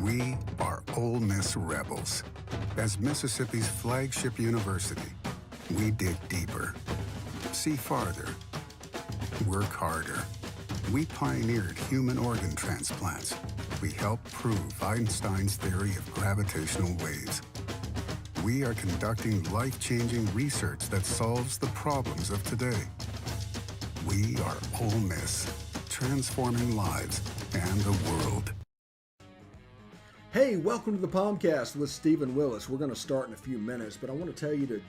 We are Ole Miss Rebels. As Mississippi's flagship university, we dig deeper, see farther, work harder. We pioneered human organ transplants. We helped prove Einstein's theory of gravitational waves. We are conducting life-changing research that solves the problems of today. We are Ole Miss, transforming lives and the world. Hey, welcome to the POMcast with Stephen Willis. We're going to start in a few minutes, but I want to tell you to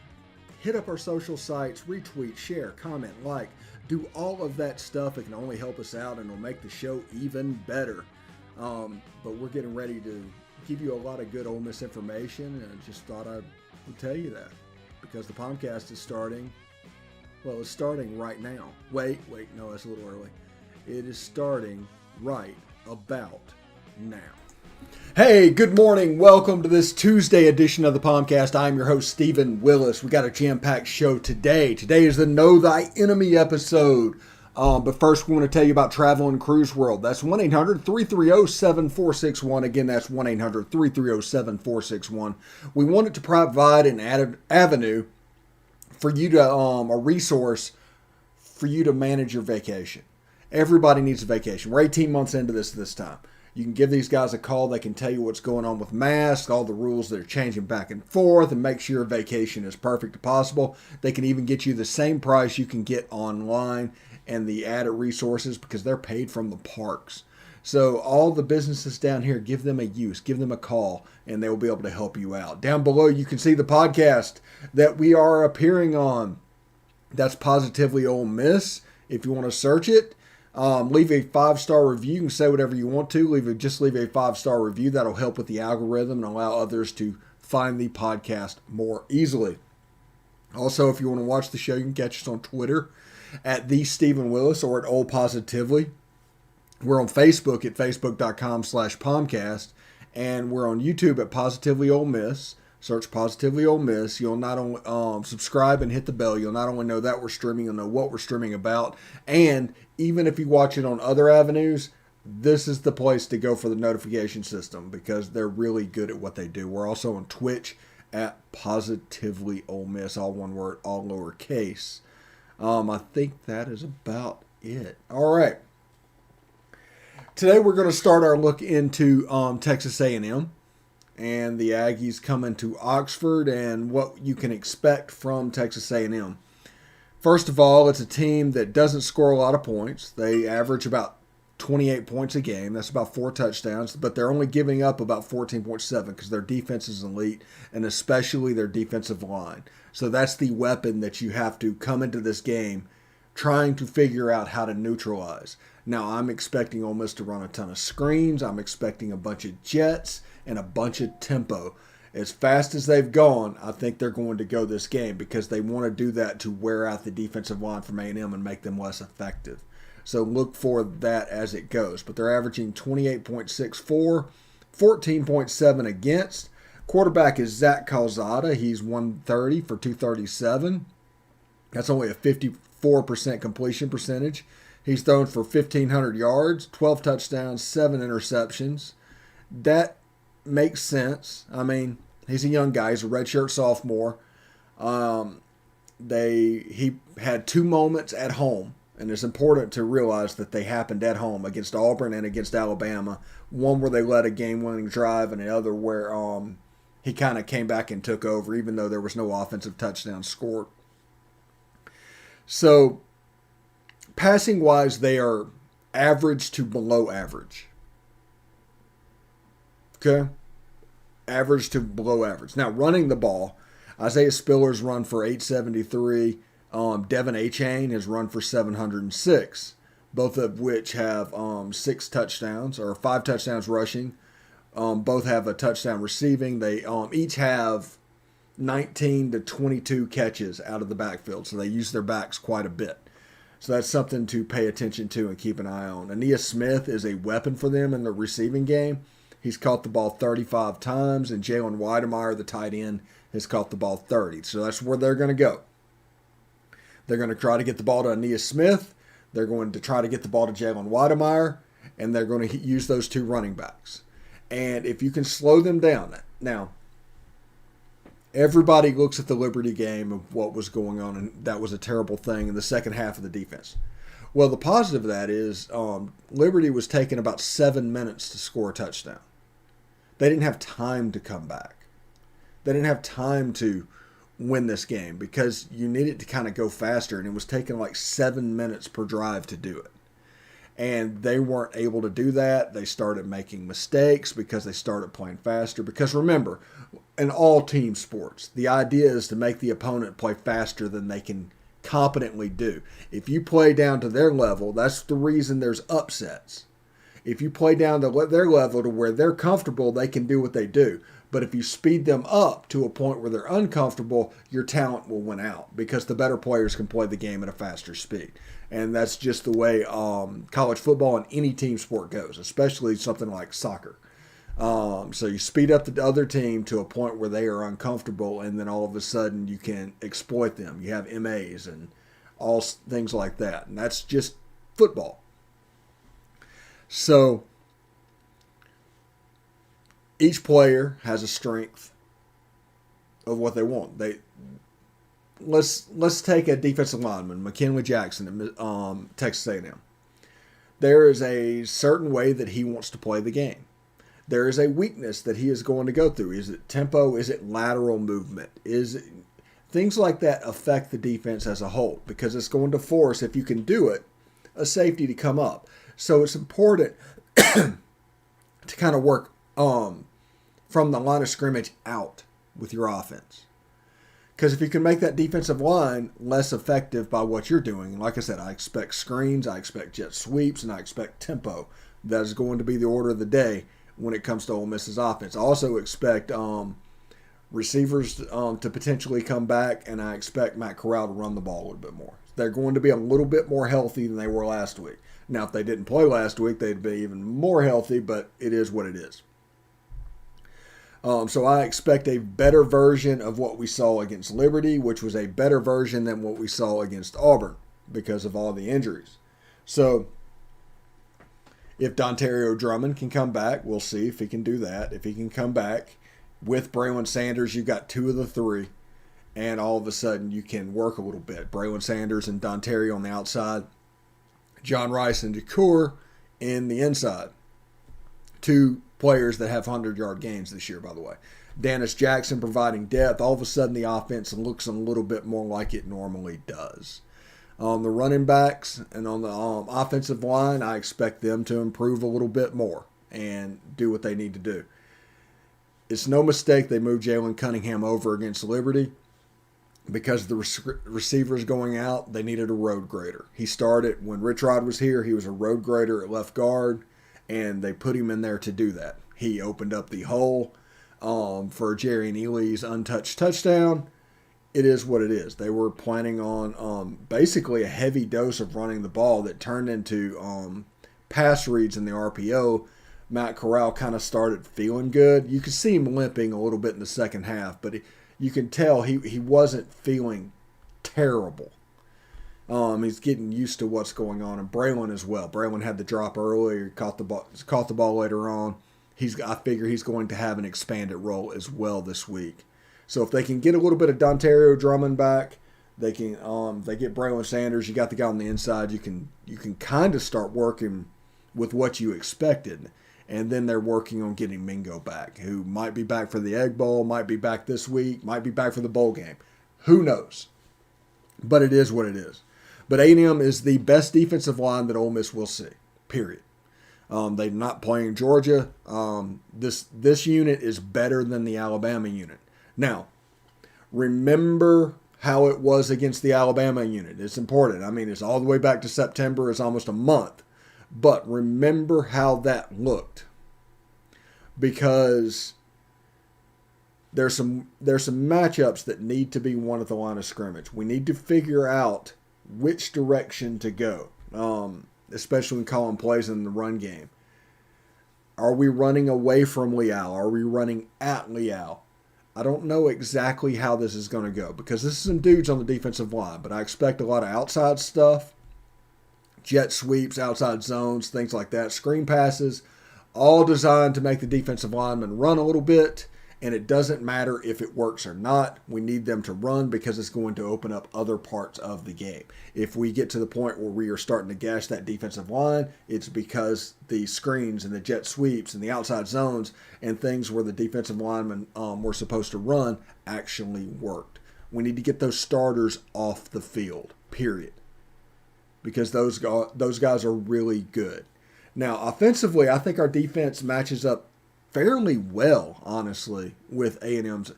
hit up our social sites, retweet, share, comment, like, do all of that stuff. It can only help us out and it'll make the show even better. But we're getting ready to give you a lot of good Ole Miss information, and I just thought I would tell you that because the POMcast is starting. Well, it's starting right now. Wait, no, that's a little early. It is starting right about now. Hey, good morning. Welcome to this Tuesday edition of the POMcast. I'm your host, Stephen Willis. We got a jam-packed show today. Today is the Know Thy Enemy episode. But first, we want to tell you about Travel and Cruise World. That's 1-800-330-7461. Again, that's 1-800-330-7461. We wanted to provide an avenue for you to, a resource for you to manage your vacation. Everybody needs a vacation. We're 18 months into this time. You can give these guys a call. They can tell you what's going on with masks, all the rules that are changing back and forth, and make sure your vacation is perfect as possible. They can even get you the same price you can get online and the added resources because they're paid from the parks. So all the businesses down here, give them a use, give them a call, and they will be able to help you out. Down below, you can see the podcast that we are appearing on. That's Positively Ole Miss. If you want to search it, leave a 5-star review. You can say whatever you want to. Just leave a 5-star review. That'll help with the algorithm and allow others to find the podcast more easily. Also, if you want to watch the show, you can catch us on Twitter at The Stephen Willis or at Ole Positively. We're on Facebook at facebook.com/POMcast, and we're on YouTube at Positively Ole Miss. Search Positively Ole Miss. You'll not only subscribe and hit the bell. You'll not only know that we're streaming, you'll know what we're streaming about. And even if you watch it on other avenues, this is the place to go for the notification system because they're really good at what they do. We're also on Twitch at Positively Ole Miss, all one word, all lowercase. I think that is about it. All right. Today we're going to start our look into Texas A&M. And the Aggies coming to Oxford and what you can expect from Texas A&M. First of all, it's a team that doesn't score a lot of points. They average about 28 points a game. That's about 4 touchdowns, but they're only giving up about 14.7 because their defense is elite, and especially their defensive line. So that's the weapon that you have to come into this game trying to figure out how to neutralize. Now, I'm expecting Ole Miss to run a ton of screens. I'm expecting a bunch of jets and a bunch of tempo. As fast as they've gone, I think they're going to go this game because they want to do that to wear out the defensive line from A&M and make them less effective. So look for that as it goes. But they're averaging 28.64, 14.7 against. Quarterback is Zach Calzada. He's 130 for 237. That's only a 54% completion percentage. He's thrown for 1,500 yards, 12 touchdowns, 7 interceptions. That makes sense. I mean, he's a young guy. He's a redshirt sophomore. He had 2 moments at home, and it's important to realize that they happened at home against Auburn and against Alabama. One where they led a game-winning drive, and the other where he kind of came back and took over, even though there was no offensive touchdown scored. So, passing-wise, they are average to below average. Okay? Average to below average. Now, running the ball, Isaiah Spiller's run for 873. Devin Achane has run for 706, both of which have 6 touchdowns or 5 touchdowns rushing. Both have a touchdown receiving. They each have 19 to 22 catches out of the backfield, so they use their backs quite a bit. So that's something to pay attention to and keep an eye on. Aeneas Smith is a weapon for them in the receiving game. He's caught the ball 35 times, and Jalen Weidemeyer, the tight end, has caught the ball 30. So that's where they're going to go. They're going to try to get the ball to Aeneas Smith. They're going to try to get the ball to Jalen Weidemeyer, and they're going to use those 2 running backs. And if you can slow them down. Now, everybody looks at the Liberty game of what was going on, and that was a terrible thing in the second half of the defense. Well, the positive of that is Liberty was taking about 7 minutes to score a touchdown. They didn't have time to come back. They didn't have time to win this game because you needed to kind of go faster, and it was taking like 7 minutes per drive to do it. And they weren't able to do that. They started making mistakes because they started playing faster. Because remember, in all team sports, the idea is to make the opponent play faster than they can competently do. If you play down to their level, that's the reason there's upsets. If you play down to their level to where they're comfortable, they can do what they do. But if you speed them up to a point where they're uncomfortable, your talent will win out because the better players can play the game at a faster speed. And that's just the way college football and any team sport goes, especially something like soccer. So you speed up the other team to a point where they are uncomfortable, and then all of a sudden you can exploit them. You have MAs and all things like that. And that's just football. So each player has a strength of what they want. Let's take a defensive lineman, McKinley Jackson at Texas A&M. There is a certain way that he wants to play the game. There is a weakness that he is going to go through. Is it tempo? Is it lateral movement? Things like that affect the defense as a whole because it's going to force, if you can do it, a safety to come up. So it's important to kind of work from the line of scrimmage out with your offense. Because if you can make that defensive line less effective by what you're doing, like I said, I expect screens, I expect jet sweeps, and I expect tempo. That is going to be the order of the day when it comes to Ole Miss's offense. I also expect receivers to potentially come back, and I expect Matt Corral to run the ball a little bit more. They're going to be a little bit more healthy than they were last week. Now, if they didn't play last week, they'd be even more healthy, but it is what it is. So I expect a better version of what we saw against Liberty, which was a better version than what we saw against Auburn because of all the injuries. So if Dontario Drummond can come back, we'll see if he can do that. If he can come back with Braylon Sanders, you've got two of the three, and all of a sudden you can work a little bit. Braylon Sanders and Dontario on the outside, John Rice and Shakur in the inside. Two players that have 100-yard games this year, by the way. Dennis Jackson providing depth. All of a sudden the offense looks a little bit more like it normally does. On the running backs and on the offensive line, I expect them to improve a little bit more and do what they need to do. It's no mistake they moved Jalen Cunningham over against Liberty because the receivers going out, they needed a road grader. He started when Rich Rod was here. He was a road grader at left guard, and they put him in there to do that. He opened up the hole for Jerry Neely's untouched touchdown. It is what it is. They were planning on basically a heavy dose of running the ball that turned into pass reads in the RPO. Matt Corral kind of started feeling good. You could see him limping a little bit in the second half, but you can tell he wasn't feeling terrible. He's getting used to what's going on, and Braylon as well. Braylon had the drop earlier, caught the ball later on. I figure he's going to have an expanded role as well this week. So if they can get a little bit of Dontario Drummond back, they get Braylon Sanders. You got the guy on the inside. You can kind of start working with what you expected, and then they're working on getting Mingo back, who might be back for the Egg Bowl, might be back this week, might be back for the bowl game. Who knows? But it is what it is. But A&M is the best defensive line that Ole Miss will see, period. They're not playing Georgia. This unit is better than the Alabama unit. Now, remember how it was against the Alabama unit. It's important. I mean, it's all the way back to September. It's almost a month. But remember how that looked. Because there's some matchups that need to be won at the line of scrimmage. We need to figure out which direction to go, especially when calling plays in the run game. Are we running away from Leal? Are we running at Leal? I don't know exactly how this is going to go because this is some dudes on the defensive line, but I expect a lot of outside stuff, jet sweeps, outside zones, things like that, screen passes, all designed to make the defensive linemen run a little bit. And it doesn't matter if it works or not. We need them to run because it's going to open up other parts of the game. If we get to the point where we are starting to gash that defensive line, it's because the screens and the jet sweeps and the outside zones and things where the defensive linemen were supposed to run actually worked. We need to get those starters off the field, period. Because those guys are really good. Now, offensively, I think our defense matches up fairly well, honestly, with A&M's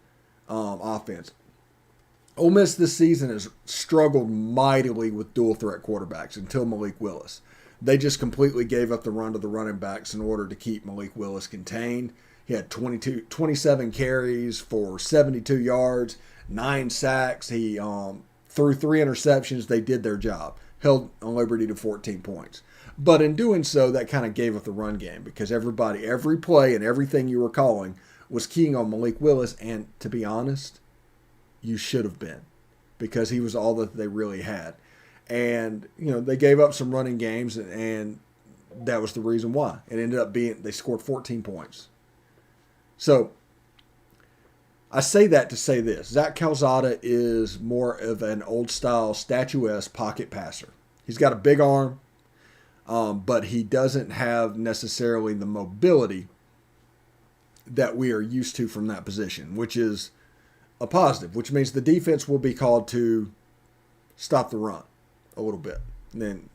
offense. Ole Miss this season has struggled mightily with dual threat quarterbacks until Malik Willis. They just completely gave up the run to the running backs in order to keep Malik Willis contained. He had 27 carries for 72 yards, 9 sacks. He threw 3 interceptions. They did their job. Held on Liberty to 14 points. But in doing so, that kind of gave up the run game because every play and everything you were calling was keying on Malik Willis. And to be honest, you should have been because he was all that they really had. And, they gave up some running games and that was the reason why. It ended up being they scored 14 points. So I say that to say this. Zach Calzada is more of an old-style, statuesque pocket passer. He's got a big arm. But he doesn't have necessarily the mobility that we are used to from that position, which is a positive, which means the defense will be called to stop the run a little bit. And then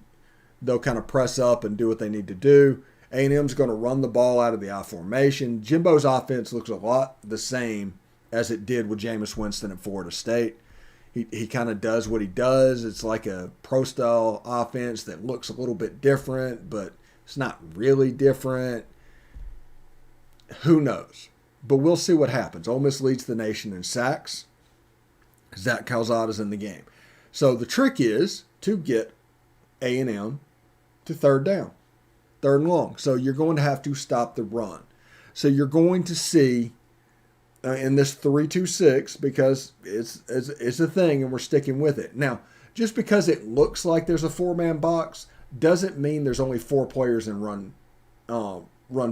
they'll kind of press up and do what they need to do. A&M's going to run the ball out of the I formation. Jimbo's offense looks a lot the same as it did with Jameis Winston at Florida State. He kind of does what he does. It's like a pro-style offense that looks a little bit different, but it's not really different. Who knows? But we'll see what happens. Ole Miss leads the nation in sacks. Zach Calzada's in the game. So the trick is to get A&M to third down, third and long. So you're going to have to stop the run. So you're going to see in this 3-2-6 because it's a thing and we're sticking with it. Now, just because it looks like there's a 4-man box doesn't mean there's only 4 players in run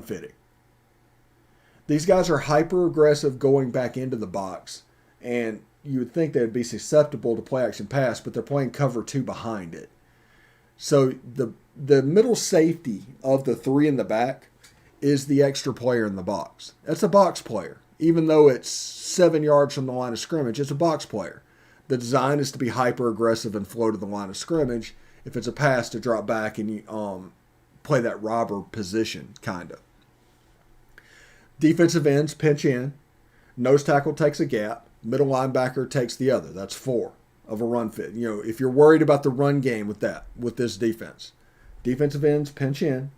fitting. These guys are hyper aggressive going back into the box, and you would think they'd be susceptible to play action pass, but they're playing cover 2 behind it. So the middle safety of the 3 in the back is the extra player in the box. That's a box player. Even though it's 7 yards from the line of scrimmage, it's a box player. The design is to be hyper aggressive and flow to the line of scrimmage. If it's a pass, to drop back and you play that robber position, kind of. Defensive ends pinch in. Nose tackle takes a gap. Middle linebacker takes the other. That's 4 of a run fit. If you're worried about the run game with this defense, defensive ends pinch in.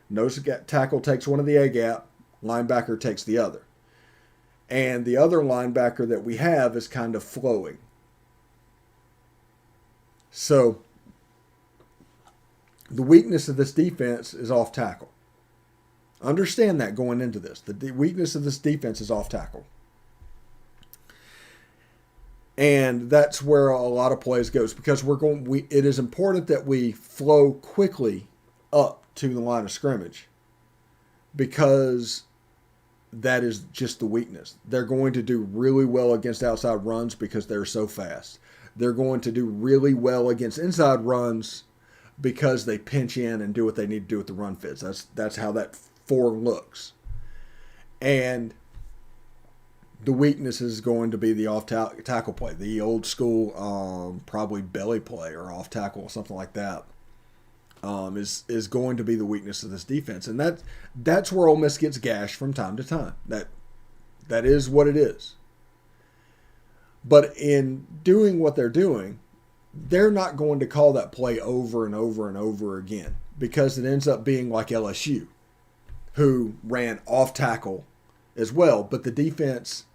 Nose tackle takes one of the A gap. Linebacker takes the other. And the other linebacker that we have is kind of flowing. So the weakness of this defense is off tackle. Understand that going into this. The weakness of this defense is off tackle. And that's where a lot of plays goes because it is important that we flow quickly up to the line of scrimmage because that is just the weakness. They're going to do really well against outside runs because they're so fast. They're going to do really well against inside runs because they pinch in and do what they need to do with the run fits. That's how that 4 looks. And the weakness is going to be the off tackle play, the old school probably belly play or off tackle or something like that. Is going to be the weakness of this defense. And that's where Ole Miss gets gashed from time to time. That is what it is. But in doing what they're doing, they're not going to call that play over and over and over again because it ends up being like LSU, who ran off tackle as well, but the defense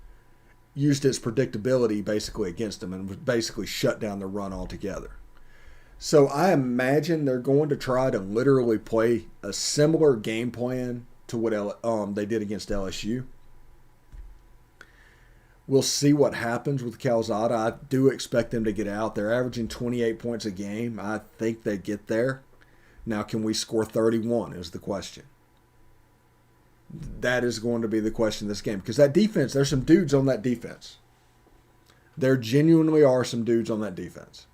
used its predictability basically against them and basically shut down the run altogether. So I imagine they're going to try to literally play a similar game plan to what they did against LSU. We'll see what happens with Calzada. I do expect them to get out. They're averaging 28 points a game. I think they get there. Now, can we score 31 is the question. That is going to be the question of this game. Because that defense, there's some dudes on that defense. There genuinely are some dudes on that defense.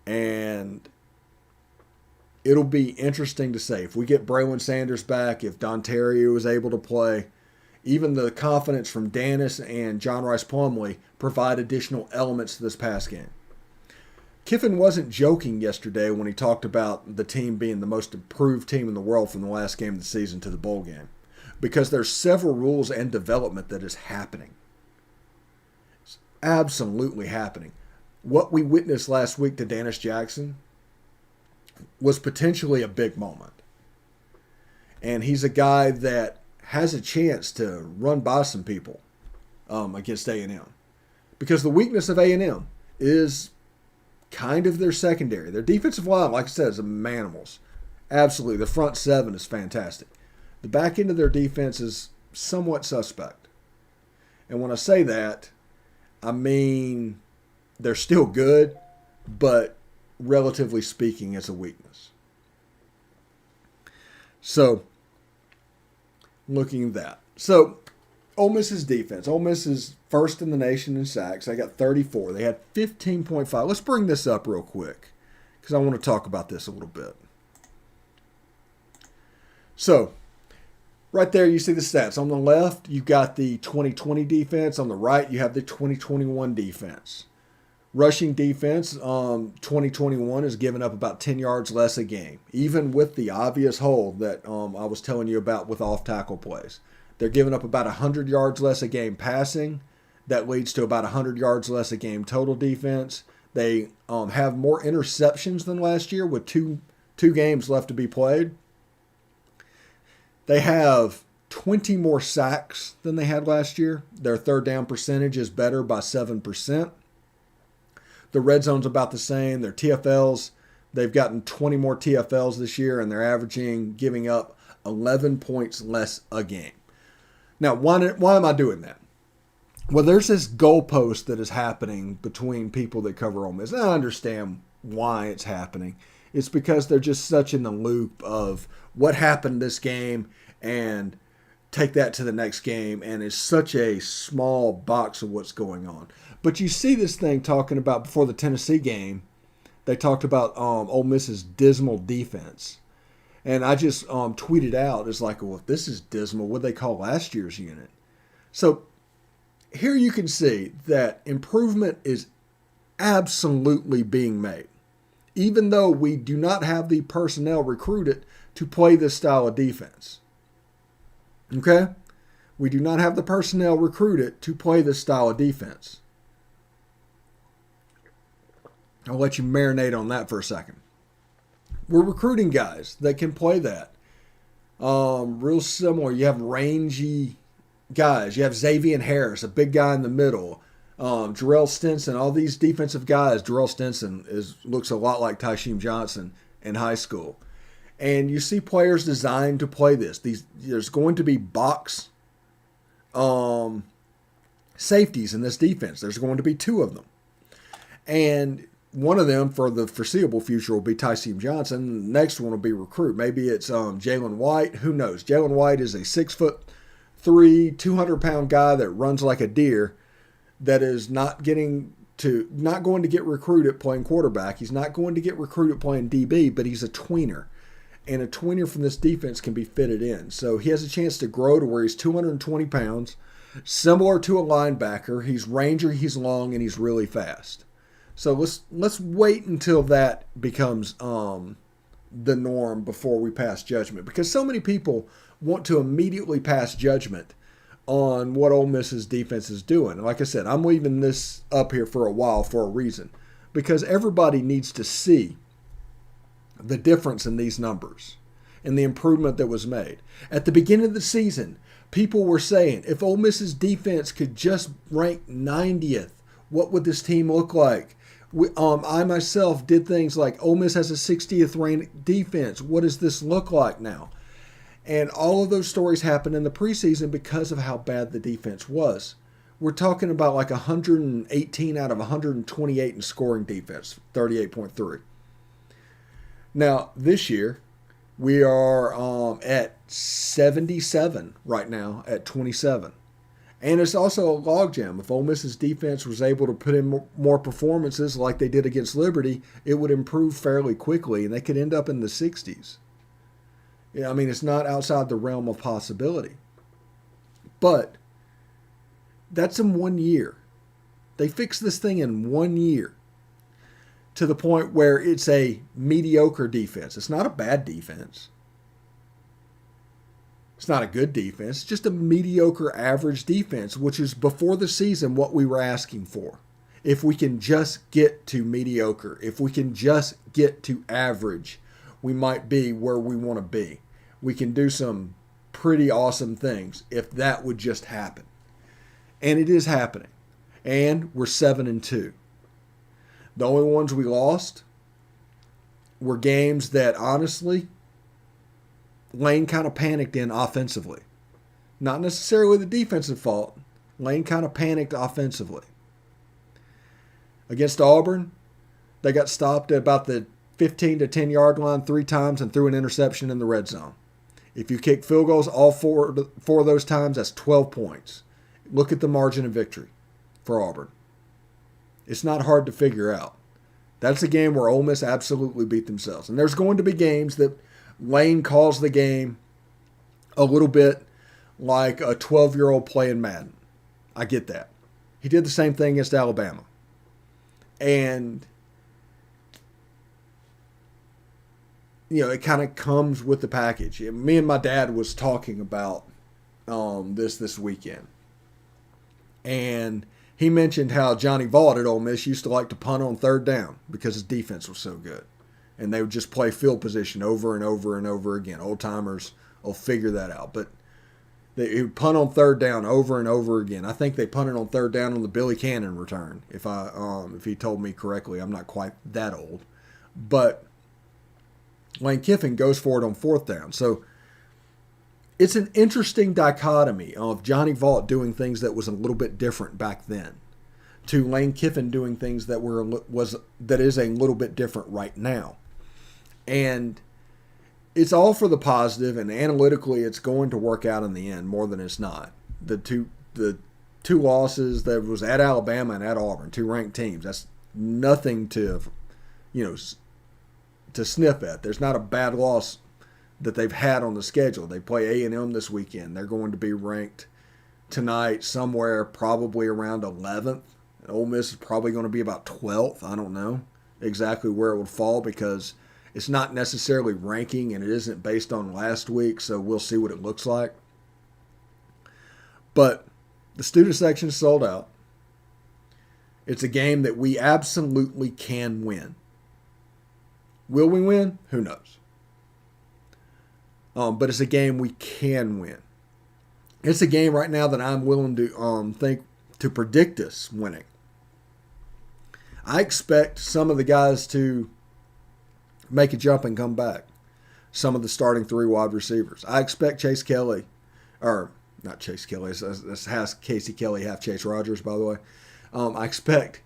And it'll be interesting to say. If we get Braylon Sanders back, if Dontario is able to play, even the confidence from Dennis and John Rice Plumlee provide additional elements to this pass game. Kiffin wasn't joking yesterday when he talked about the team being the most improved team in the world from the last game of the season to the bowl game. Because there's several rules and development that is happening. It's absolutely happening. What we witnessed last week to Dennis Jackson was potentially a big moment. And he's a guy that has a chance to run by some people against A&M. Because the weakness of A&M is kind of their secondary. Their defensive line, like I said, is animals. Absolutely. The front seven is fantastic. The back end of their defense is somewhat suspect. And when I say that, I mean they're still good, but relatively speaking, it's a weakness. So, looking at that. So, Ole Miss's defense. Ole Miss is first in the nation in sacks. They got 34. They had 15.5. Let's bring this up real quick because I want to talk about this a little bit. So, right there you see the stats. On the left, you've got the 2020 defense. On the right, you have the 2021 defense. Rushing defense, 2021 is giving up about 10 yards less a game, even with the obvious hole that I was telling you about with off-tackle plays. They're giving up about 100 yards less a game passing. That leads to about 100 yards less a game total defense. They have more interceptions than last year with two games left to be played. They have 20 more sacks than they had last year. Their third down percentage is better by 7%. The red zone's about the same. Their TFLs, they've gotten 20 more TFLs this year, and they're giving up 11 points less a game. Now, why am I doing that? Well, there's this goalpost that is happening between people that cover Ole Miss. And I understand why it's happening. It's because they're just such in the loop of what happened this game and take that to the next game, and it's such a small box of what's going on. But you see this thing talking about before the Tennessee game, they talked about Ole Miss's dismal defense. And I just tweeted out, it's like, well, if this is dismal, what they call last year's unit? So here you can see that improvement is absolutely being made. Even though we do not have the personnel recruited to play this style of defense. Okay? We do not have the personnel recruited to play this style of defense. I'll let you marinate on that for a second. We're recruiting guys that can play that. Real similar. You have rangy guys. You have Xavier Harris, a big guy in the middle. Jarrell Stinson, all these defensive guys. Jarrell Stinson looks a lot like Tysheem Johnson in high school. And you see players designed to play this. There's going to be box safeties in this defense. There's going to be 2 of them. And one of them for the foreseeable future will be Tysheem Johnson. The next one will be recruit. Maybe it's Jalen White. Who knows? Jalen White is a 6'3", 200-pound guy that runs like a deer that is not going to get recruited playing quarterback. He's not going to get recruited playing DB, but he's a tweener. And a tweener from this defense can be fitted in. So he has a chance to grow to where he's 220 pounds, similar to a linebacker. He's ranger, he's long, and he's really fast. So let's wait until that becomes the norm before we pass judgment. Because so many people want to immediately pass judgment on what Ole Miss's defense is doing. And like I said, I'm leaving this up here for a while for a reason. Because everybody needs to see the difference in these numbers and the improvement that was made. At the beginning of the season, people were saying, if Ole Miss's defense could just rank 90th, what would this team look like? I myself did things like, Ole Miss has a 60th ranked defense. What does this look like now? And all of those stories happened in the preseason because of how bad the defense was. We're talking about like 118 out of 128 in scoring defense, 38.3. Now, this year, We are at 77 right now at 27. And it's also a logjam. If Ole Miss's defense was able to put in more performances like they did against Liberty, it would improve fairly quickly, and they could end up in the 60s. I mean, it's not outside the realm of possibility. But that's in 1 year. They fixed this thing in 1 year to the point where it's a mediocre defense. It's not a bad defense. It's not a good defense. It's just a mediocre average defense, which is before the season what we were asking for. If we can just get to mediocre, if we can just get to average, we might be where we want to be. We can do some pretty awesome things if that would just happen. And it is happening. And we're 7-2. The only ones we lost were games that, honestly, Lane kind of panicked in offensively. Not necessarily the defensive fault. Lane kind of panicked offensively. Against Auburn, they got stopped at about the 15 to 10 yard line 3 times and threw an interception in the red zone. If you kick field goals all four of those times, that's 12 points. Look at the margin of victory for Auburn. It's not hard to figure out. That's a game where Ole Miss absolutely beat themselves. And there's going to be games that Lane calls the game a little bit like a 12-year-old playing Madden. I get that. He did the same thing against Alabama. And, it kind of comes with the package. Me and my dad was talking about this weekend. And he mentioned how Johnny Vaught at Ole Miss used to like to punt on third down because his defense was so good. And they would just play field position over and over and over again. Old timers will figure that out. But they would punt on third down over and over again. I think they punted on third down on the Billy Cannon return, if he told me correctly. I'm not quite that old. But Lane Kiffin goes for it on fourth down. So it's an interesting dichotomy of Johnny Vaught doing things that was a little bit different back then to Lane Kiffin doing things that is a little bit different right now. And it's all for the positive, and analytically it's going to work out in the end more than it's not. The two losses that was at Alabama and at Auburn, 2 ranked teams, that's nothing to sniff at. There's not a bad loss that they've had on the schedule. They play A&M this weekend. They're going to be ranked tonight somewhere probably around 11th. Ole Miss is probably going to be about 12th. I don't know exactly where it would fall because it's not necessarily ranking and it isn't based on last week, so we'll see what it looks like. But the student section is sold out. It's a game that we absolutely can win. Will we win? Who knows? But it's a game we can win. It's a game right now that I'm willing to predict us winning. I expect some of the guys to make a jump and come back. Some of the starting 3 wide receivers. I expect Chase Kelly, or not Chase Kelly, this has Casey Kelly, half Chase Rogers, by the way. I expect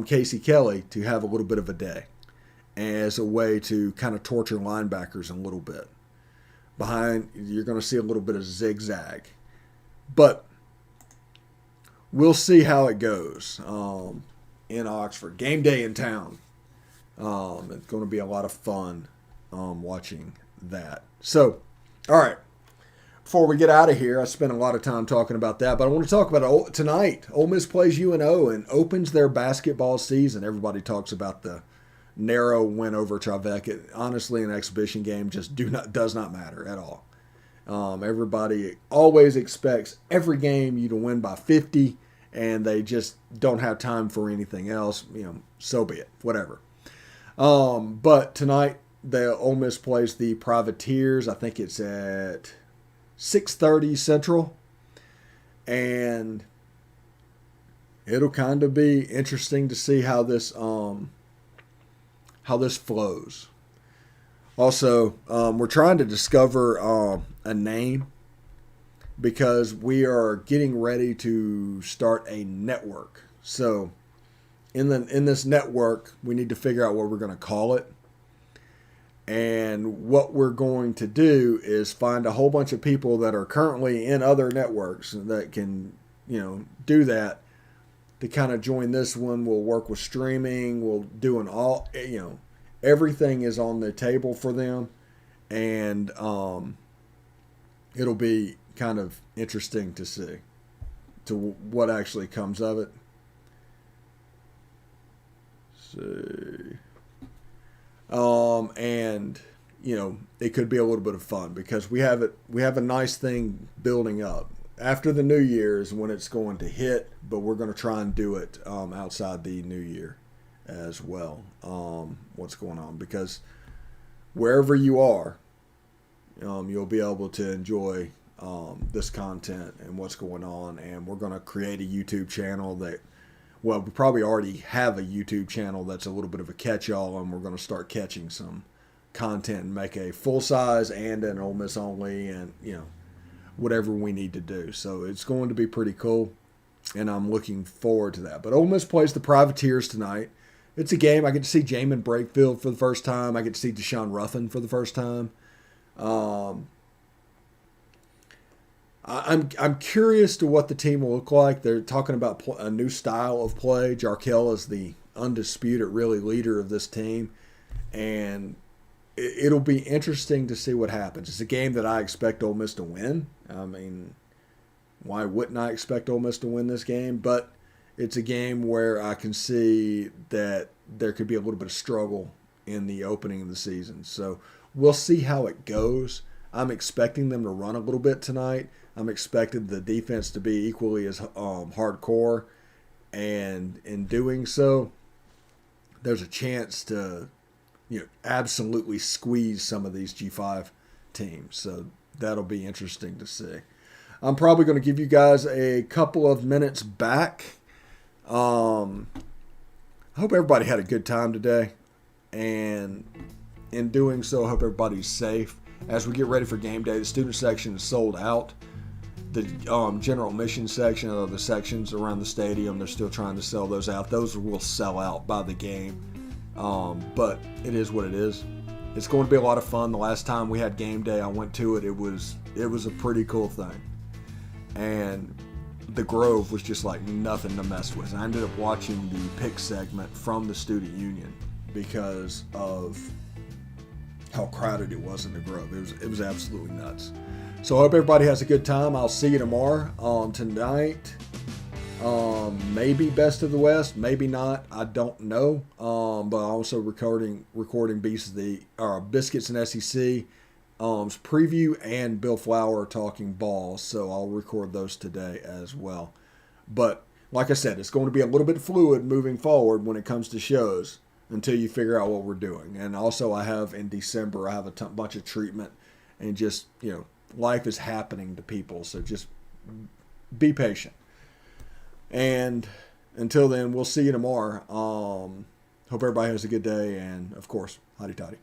Casey Kelly to have a little bit of a day as a way to kind of torture linebackers a little bit. Behind, you're going to see a little bit of zigzag. But we'll see how it goes in Oxford. Game day in town. It's going to be a lot of fun watching that. So, all right. Before we get out of here, I spent a lot of time talking about that, but I want to talk about tonight. Ole Miss plays UNO and opens their basketball season. Everybody talks about the narrow win over Trevecca. Honestly, an exhibition game just does not matter at all. Everybody always expects every game you to win by 50, and they just don't have time for anything else. So be it. Whatever. But tonight, the Ole Miss plays the Privateers. I think it's at 6:30 Central, and it'll kind of be interesting to see how this flows. Also, we're trying to discover a name because we are getting ready to start a network. So in this network, we need to figure out what we're going to call it. And what we're going to do is find a whole bunch of people that are currently in other networks that can, do that to kind of join this one. We'll work with streaming. We'll do everything is on the table for them. And it'll be kind of interesting to see what actually comes of it. See. And it could be a little bit of fun because we have a nice thing building up. After the New Year is when it's going to hit, but we're going to try and do it outside the New Year as well. What's going on, because wherever you are, you'll be able to enjoy this content and what's going on. And we're going to create a YouTube channel we probably already have a YouTube channel that's a little bit of a catch-all, and we're going to start catching some content and make a full-size and an Ole Miss only, and whatever we need to do. So it's going to be pretty cool, and I'm looking forward to that. But Ole Miss plays the Privateers tonight. It's a game. I get to see Jamin Brakefield for the first time. I get to see Deshaun Ruffin for the first time. I'm curious to what the team will look like. They're talking about a new style of play. Jarkel is the undisputed really leader of this team, and it'll be interesting to see what happens. It's a game that I expect Ole Miss to win. I mean, why wouldn't I expect Ole Miss to win this game? But it's a game where I can see that there could be a little bit of struggle in the opening of the season. So we'll see how it goes. I'm expecting them to run a little bit tonight. I'm expecting the defense to be equally as hardcore. And in doing so, there's a chance to absolutely squeeze some of these G5 teams. So that'll be interesting to see. I'm probably going to give you guys a couple of minutes back. I hope everybody had a good time today. And in doing so, I hope everybody's safe. As we get ready for game day, the student section is sold out. The general admission section, or the sections around the stadium, they're still trying to sell those out. Those will sell out by the game. But it is what it is. It's going to be a lot of fun. The last time we had game day, I went to it. It was a pretty cool thing. And the Grove was just like nothing to mess with. I ended up watching the pick segment from the student union because of how crowded it was in the Grove. It was absolutely nuts. So I hope everybody has a good time. I'll see you tomorrow. Tonight, maybe Best of the West, maybe not. I don't know. But I'm also recording Biscuits and SEC preview, and Bill Flower talking ball. So I'll record those today as well. But like I said, it's going to be a little bit fluid moving forward when it comes to shows until you figure out what we're doing. And also I have in December, I have a bunch of treatment, and just, life is happening to people. So just be patient. And until then, we'll see you tomorrow. Hope everybody has a good day. And of course, hotty toddy.